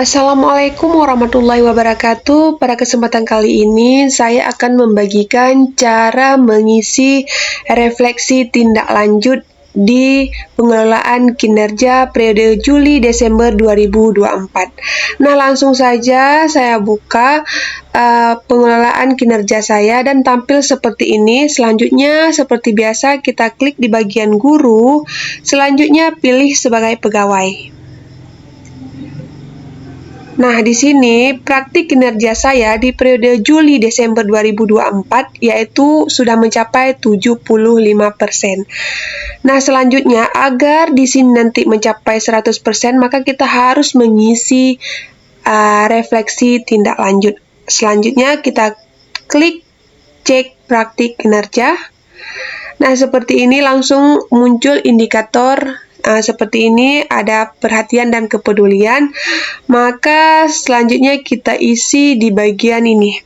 Assalamualaikum warahmatullahi wabarakatuh. Pada kesempatan kali ini, saya akan membagikan cara mengisi refleksi tindak lanjut di pengelolaan kinerja periode Juli-Desember 2024. Nah, langsung saja saya buka pengelolaan kinerja saya dan tampil seperti ini. Selanjutnya, seperti biasa, kita klik di bagian guru. Selanjutnya, pilih sebagai pegawai. Nah, di sini praktik kinerja saya di periode Juli-Desember 2024 yaitu sudah mencapai 75%. Nah, selanjutnya agar di sini nanti mencapai 100%, maka kita harus mengisi refleksi tindak lanjut. Selanjutnya kita klik cek praktik kinerja. Nah, seperti ini langsung muncul indikator seperti ini, ada perhatian dan kepedulian. Maka selanjutnya kita isi di bagian ini.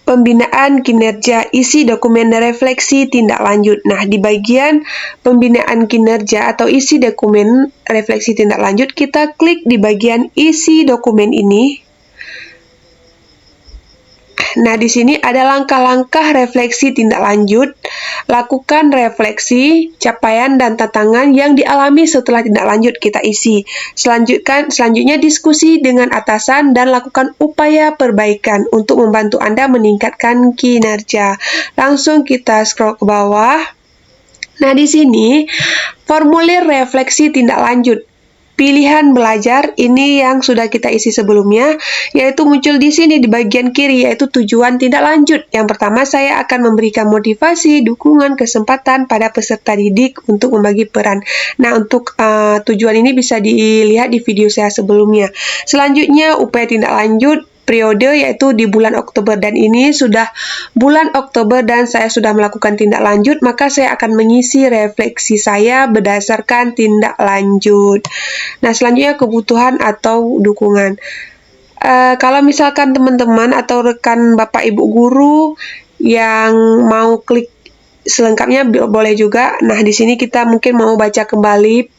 Pembinaan kinerja, isi dokumen refleksi tindak lanjut. Nah, di bagian pembinaan kinerja atau isi dokumen refleksi tindak lanjut, kita klik di bagian isi dokumen ini. Nah, di sini ada langkah-langkah refleksi tindak lanjut. Lakukan refleksi, capaian, dan tantangan yang dialami setelah tindak lanjut kita isi. Selanjutnya diskusi dengan atasan dan lakukan upaya perbaikan untuk membantu Anda meningkatkan kinerja. Langsung kita scroll ke bawah. Nah, di sini formulir refleksi tindak lanjut. Pilihan belajar ini yang sudah kita isi sebelumnya, yaitu muncul di sini di bagian kiri, yaitu tujuan tindak lanjut. Yang pertama, saya akan memberikan motivasi, dukungan, kesempatan pada peserta didik untuk membagi peran. Nah, untuk tujuan ini bisa dilihat di video saya sebelumnya. Selanjutnya, upaya tindak lanjut periode yaitu di bulan Oktober, dan ini sudah bulan Oktober dan saya sudah melakukan tindak lanjut, maka saya akan mengisi refleksi saya berdasarkan tindak lanjut. Nah, selanjutnya kebutuhan atau dukungan. Kalau misalkan teman-teman atau rekan Bapak Ibu guru yang mau klik selengkapnya boleh juga. Nah, di sini kita mungkin mau baca kembali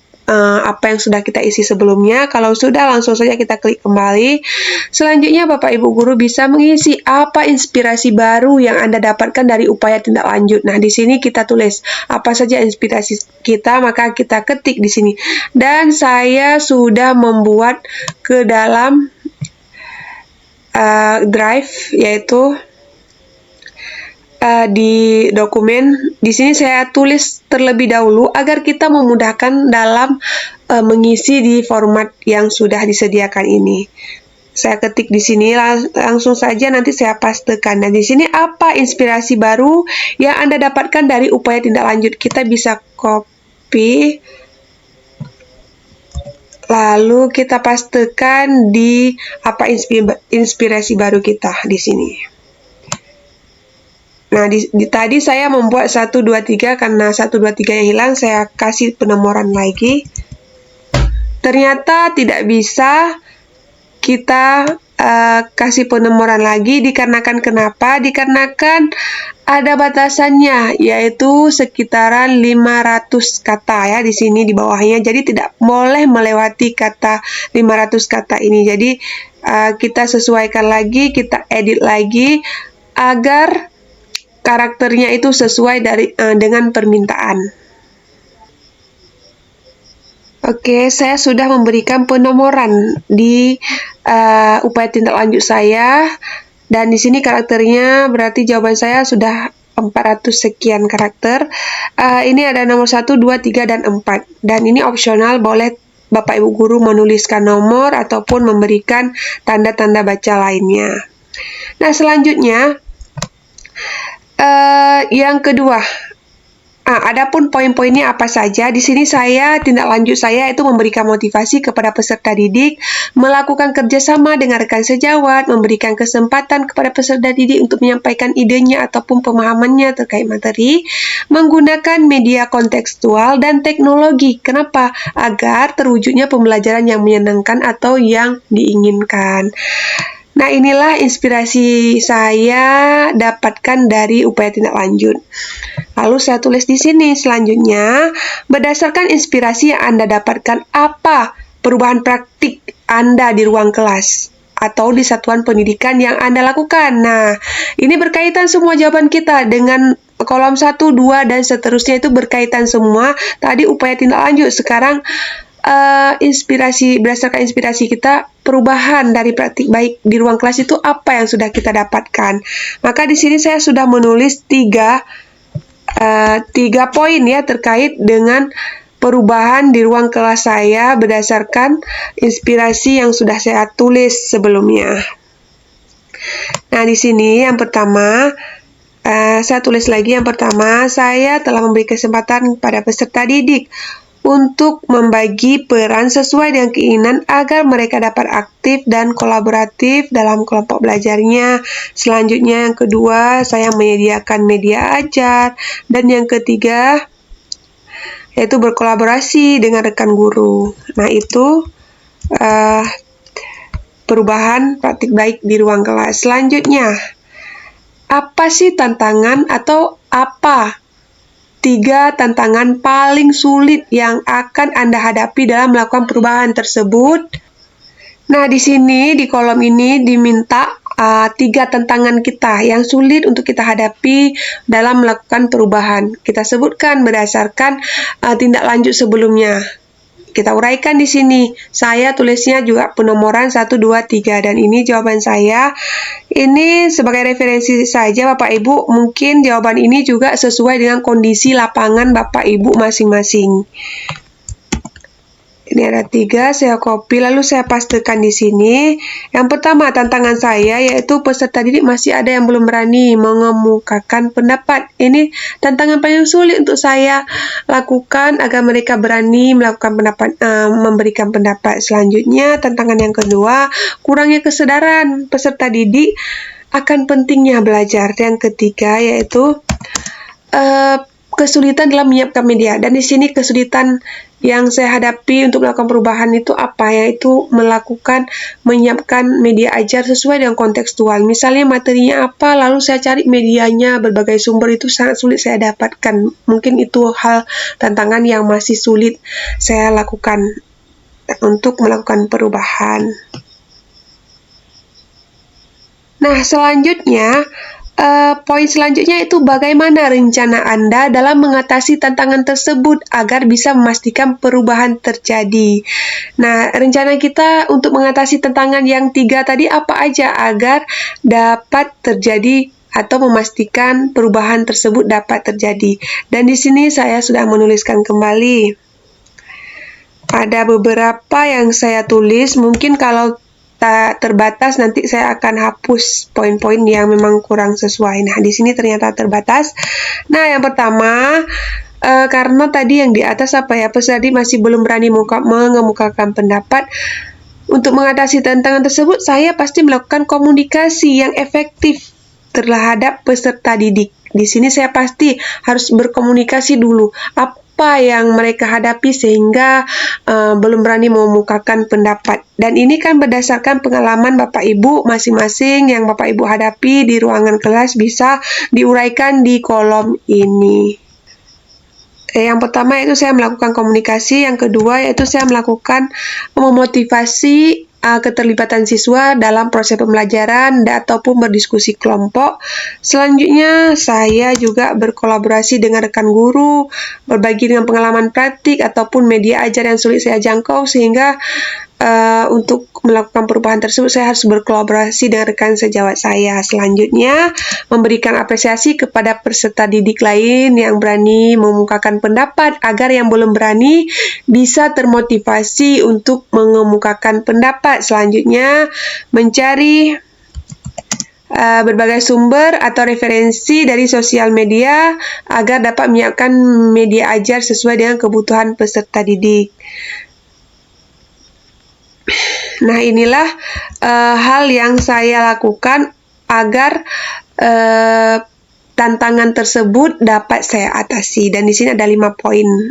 apa yang sudah kita isi sebelumnya. Kalau sudah, langsung saja kita klik kembali. Selanjutnya, Bapak Ibu guru bisa mengisi apa inspirasi baru yang Anda dapatkan dari upaya tindak lanjut. Nah, di sini kita tulis apa saja inspirasi kita, maka kita ketik di sini. Dan saya sudah membuat ke dalam drive, yaitu di dokumen. Di sini saya tulis terlebih dahulu agar kita memudahkan dalam mengisi di format yang sudah disediakan ini. Saya ketik di sini, langsung saja nanti saya pastekan. Nah, di sini apa inspirasi baru yang Anda dapatkan dari upaya tindak lanjut? Kita bisa copy, lalu kita pastekan di apa inspirasi baru kita di sini. Nah, tadi saya membuat 1, 2, 3, karena 1, 2, 3 yang hilang, saya kasih penomoran lagi. Ternyata tidak bisa kita kasih penomoran lagi, dikarenakan kenapa? Dikarenakan ada batasannya, yaitu sekitaran 500 kata ya di sini di bawahnya. Jadi tidak boleh melewati kata 500 kata ini. Jadi kita sesuaikan lagi, kita edit lagi agar karakternya itu sesuai dengan permintaan. Oke, saya sudah memberikan penomoran di upaya tindak lanjut saya, dan di sini karakternya berarti jawaban saya sudah 400 sekian karakter. Ini ada nomor 1, 2, 3, dan 4. Dan ini opsional, boleh Bapak Ibu guru menuliskan nomor ataupun memberikan tanda-tanda baca lainnya. Nah, selanjutnya yang kedua, adapun poin-poinnya apa saja? Di sini tindak lanjut saya itu memberikan motivasi kepada peserta didik, melakukan kerjasama dengan rekan sejawat, memberikan kesempatan kepada peserta didik untuk menyampaikan idenya ataupun pemahamannya terkait materi, menggunakan media kontekstual dan teknologi. Kenapa? Agar terwujudnya pembelajaran yang menyenangkan atau yang diinginkan. Nah, inilah inspirasi saya dapatkan dari upaya tindak lanjut. Lalu saya tulis di sini selanjutnya, berdasarkan inspirasi yang Anda dapatkan, apa perubahan praktik Anda di ruang kelas atau di satuan pendidikan yang Anda lakukan. Nah, ini berkaitan semua jawaban kita dengan kolom 1, 2, dan seterusnya itu berkaitan semua. Tadi upaya tindak lanjut, sekarang berdasarkan inspirasi kita, perubahan dari praktik baik di ruang kelas itu apa yang sudah kita dapatkan. Maka di sini saya sudah menulis tiga poin ya terkait dengan perubahan di ruang kelas saya berdasarkan inspirasi yang sudah saya tulis sebelumnya. Nah, di sini yang pertama, saya tulis lagi yang pertama, saya telah memberi kesempatan kepada peserta didik untuk membagi peran sesuai dengan keinginan agar mereka dapat aktif dan kolaboratif dalam kelompok belajarnya. Selanjutnya yang kedua, saya menyediakan media ajar. Dan yang ketiga, yaitu berkolaborasi dengan rekan guru. Nah, itu perubahan praktik baik di ruang kelas. Selanjutnya, apa sih tantangan atau apa 3 tantangan paling sulit yang akan Anda hadapi dalam melakukan perubahan tersebut? Nah, di sini, di kolom ini diminta 3 tantangan kita yang sulit untuk kita hadapi dalam melakukan perubahan. Kita sebutkan berdasarkan tindak lanjut sebelumnya. Kita uraikan di sini. Saya tulisnya juga penomoran 1, 2, 3, dan ini jawaban saya. Ini sebagai referensi saja Bapak Ibu, mungkin jawaban ini juga sesuai dengan kondisi lapangan Bapak Ibu masing-masing. Ini ada 3, saya copy lalu saya pastekan di sini. Yang pertama, tantangan saya yaitu peserta didik masih ada yang belum berani mengemukakan pendapat. Ini tantangan paling sulit untuk saya lakukan agar mereka berani memberikan pendapat. Selanjutnya, tantangan yang kedua, kurangnya kesadaran peserta didik akan pentingnya belajar. Yang ketiga yaitu kesulitan dalam menyiapkan media. Dan di sini kesulitan yang saya hadapi untuk melakukan perubahan itu apa? Yaitu menyiapkan media ajar sesuai dengan kontekstual. Misalnya materinya apa, lalu saya cari medianya, berbagai sumber itu sangat sulit saya dapatkan. Mungkin itu hal tantangan yang masih sulit saya lakukan untuk melakukan perubahan. Nah, selanjutnya, poin selanjutnya itu bagaimana rencana Anda dalam mengatasi tantangan tersebut agar bisa memastikan perubahan terjadi. Nah, rencana kita untuk mengatasi tantangan yang 3 tadi apa aja agar dapat terjadi atau memastikan perubahan tersebut dapat terjadi. Dan di sini saya sudah menuliskan kembali. Ada beberapa yang saya tulis, mungkin kalau terbatas nanti saya akan hapus poin-poin yang memang kurang sesuai. Nah, di sini ternyata terbatas. Nah, yang pertama, karena tadi yang di atas peserta didik masih belum berani mengemukakan pendapat. Untuk mengatasi tantangan tersebut, saya pasti melakukan komunikasi yang efektif terhadap peserta didik. Di sini saya pasti harus berkomunikasi dulu. Apa yang mereka hadapi sehingga belum berani mengemukakan pendapat. Dan ini kan berdasarkan pengalaman Bapak Ibu masing-masing yang Bapak Ibu hadapi di ruangan kelas bisa diuraikan di kolom ini. Yang pertama yaitu saya melakukan komunikasi, yang kedua yaitu saya melakukan memotivasi keterlibatan siswa dalam proses pembelajaran ataupun berdiskusi kelompok. Selanjutnya, saya juga berkolaborasi dengan rekan guru, berbagi dengan pengalaman praktik ataupun media ajar yang sulit saya jangkau, sehingga untuk melakukan perubahan tersebut saya harus berkolaborasi dengan rekan sejawat saya. Selanjutnya, memberikan apresiasi kepada peserta didik lain yang berani mengemukakan pendapat agar yang belum berani bisa termotivasi untuk mengemukakan pendapat. Selanjutnya, mencari berbagai sumber atau referensi dari sosial media agar dapat menyiapkan media ajar sesuai dengan kebutuhan peserta didik. Nah, inilah hal yang saya lakukan agar tantangan tersebut dapat saya atasi. Dan di sini ada 5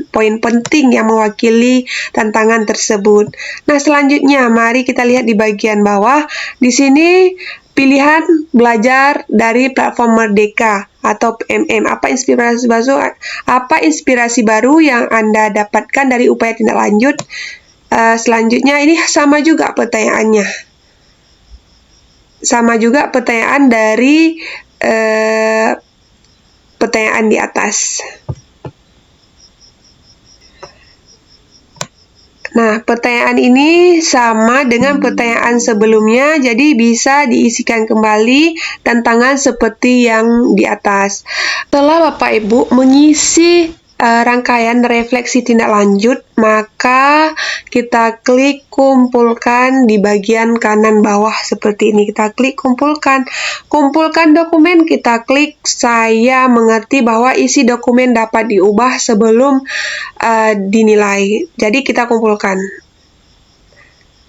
poin penting yang mewakili tantangan tersebut. Nah, selanjutnya mari kita lihat di bagian bawah. Di sini pilihan belajar dari platform Merdeka atau PMM. Apa inspirasi baru yang Anda dapatkan dari upaya tindak lanjut Selanjutnya ini sama juga pertanyaannya. Sama juga pertanyaan dari pertanyaan di atas. Nah, pertanyaan ini sama dengan pertanyaan sebelumnya, jadi bisa diisikan kembali tantangan seperti yang di atas. Setelah Bapak Ibu mengisi rangkaian refleksi tindak lanjut, maka kita klik kumpulkan di bagian kanan bawah seperti ini. Kita klik kumpulkan. Kumpulkan dokumen, kita klik saya mengerti bahwa isi dokumen dapat diubah sebelum dinilai. Jadi kita kumpulkan.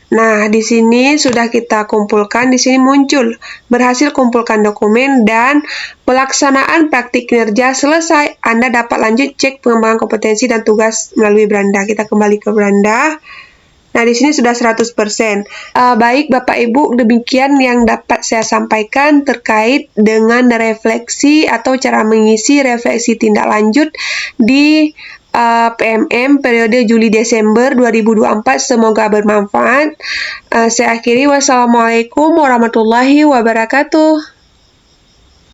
Nah, di sini sudah kita kumpulkan, di sini muncul berhasil kumpulkan dokumen dan pelaksanaan praktik kinerja selesai. Anda dapat lanjut cek pengembangan kompetensi dan tugas melalui beranda. Kita kembali ke beranda. Nah, di sini sudah 100%. Baik Bapak Ibu, demikian yang dapat saya sampaikan terkait dengan refleksi atau cara mengisi refleksi tindak lanjut di PMM periode Juli-Desember 2024. Semoga bermanfaat. Saya akhiri. Wassalamualaikum warahmatullahi wabarakatuh.